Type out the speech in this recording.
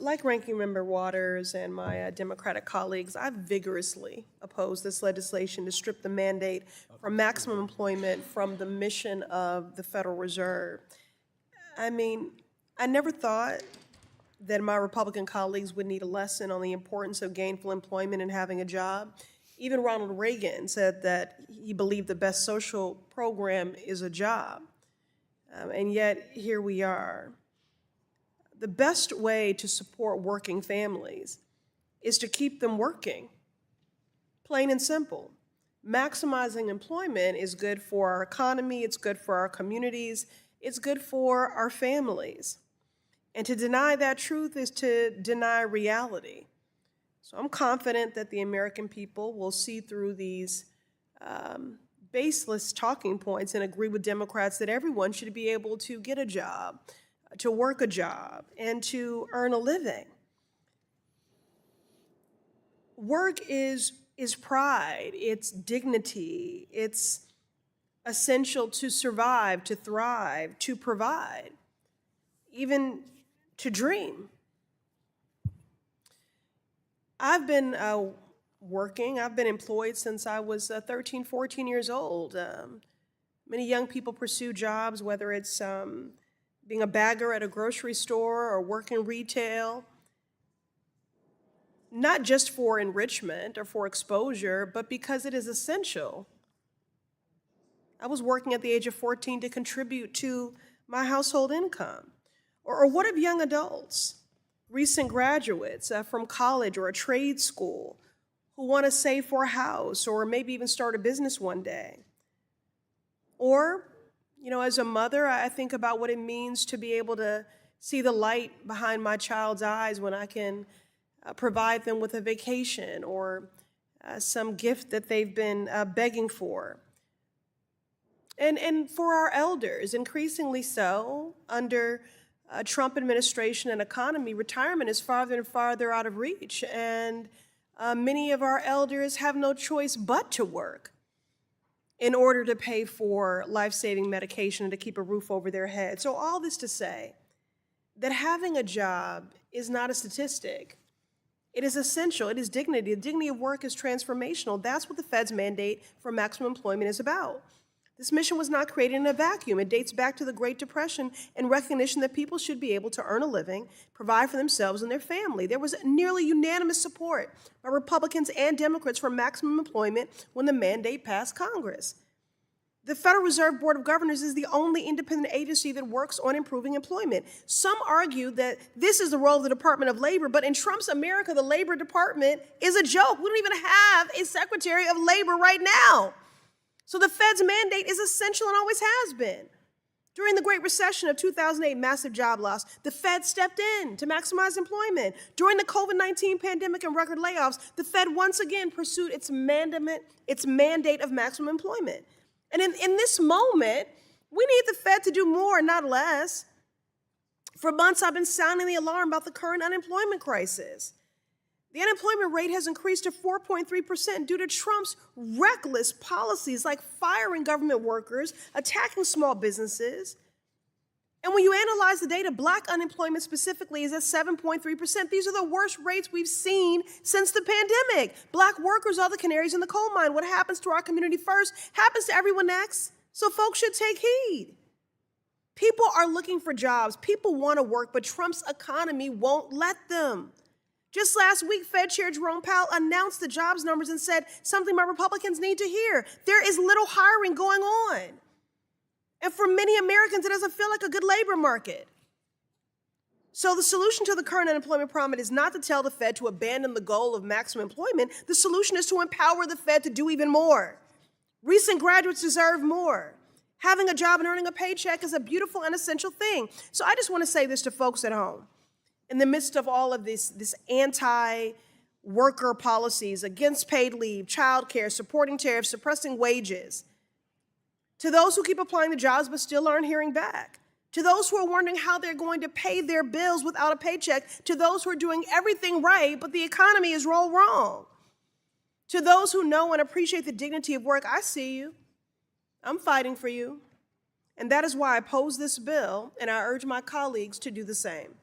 Like Ranking Member Waters and my Democratic colleagues, I vigorously oppose this legislation to strip the mandate for maximum employment from the mission of the Federal Reserve. I mean, I never thought that my Republican colleagues would need a lesson on the importance of gainful employment and having a job. Even Ronald Reagan said that he believed the best social program is a job. And yet, here we are. The best way to support working families is to keep them working, plain and simple. Maximizing employment is good for our economy, it's good for our communities, it's good for our families. And to deny that truth is to deny reality. So I'm confident that the American people will see through these baseless talking points and agree with Democrats that everyone should be able to get a job, to work a job, and to earn a living. Work is pride, it's dignity, it's essential to survive, to thrive, to provide, even to dream. I've been working, I've been employed since I was 13, 14 years old. Many young people pursue jobs, whether it's being a bagger at a grocery store or working retail, not just for enrichment or for exposure, but because it is essential. I was working at the age of 14 to contribute to my household income. Or what of young adults, recent graduates from college or a trade school who want to save for a house or maybe even start a business one day? Or, as a mother, I think about what it means to be able to see the light behind my child's eyes when I can provide them with a vacation or some gift that they've been begging for. And for our elders, increasingly so, under Trump administration and economy, retirement is farther and farther out of reach. And many of our elders have no choice but to work in order to pay for life-saving medication and to keep a roof over their head. So all this to say that having a job is not a statistic. It is essential. It is dignity. The dignity of work is transformational. That's what the Fed's mandate for maximum employment is about. This mission was not created in a vacuum. It dates back to the Great Depression and recognition that people should be able to earn a living, provide for themselves and their family. There was nearly unanimous support by Republicans and Democrats for maximum employment when the mandate passed Congress. The Federal Reserve Board of Governors is the only independent agency that works on improving employment. Some argue that this is the role of the Department of Labor, but in Trump's America, the Labor Department is a joke. We don't even have a Secretary of Labor right now. So the Fed's mandate is essential and always has been. During the Great Recession of 2008, massive job loss, the Fed stepped in to maximize employment. During the COVID-19 pandemic and record layoffs, the Fed once again pursued its mandate of maximum employment. And in this moment, we need the Fed to do more, not less. For months, I've been sounding the alarm about the current unemployment crisis. The unemployment rate has increased to 4.3% due to Trump's reckless policies like firing government workers, attacking small businesses. And when you analyze the data, Black unemployment specifically is at 7.3%. These are the worst rates we've seen since the pandemic. Black workers are the canaries in the coal mine. What happens to our community first happens to everyone next. So folks should take heed. People are looking for jobs. People want to work, but Trump's economy won't let them. Just last week, Fed Chair Jerome Powell announced the jobs numbers and said something my Republicans need to hear. There is little hiring going on. And for many Americans, it doesn't feel like a good labor market. So the solution to the current unemployment problem is not to tell the Fed to abandon the goal of maximum employment. The solution is to empower the Fed to do even more. Recent graduates deserve more. Having a job and earning a paycheck is a beautiful and essential thing. So I just want to say this to folks at home. In the midst of all of this anti-worker policies against paid leave, childcare, supporting tariffs, suppressing wages, to those who keep applying to jobs but still aren't hearing back, to those who are wondering how they're going to pay their bills without a paycheck, to those who are doing everything right but the economy is all wrong, to those who know and appreciate the dignity of work, I see you. I'm fighting for you. And that is why I oppose this bill, and I urge my colleagues to do the same.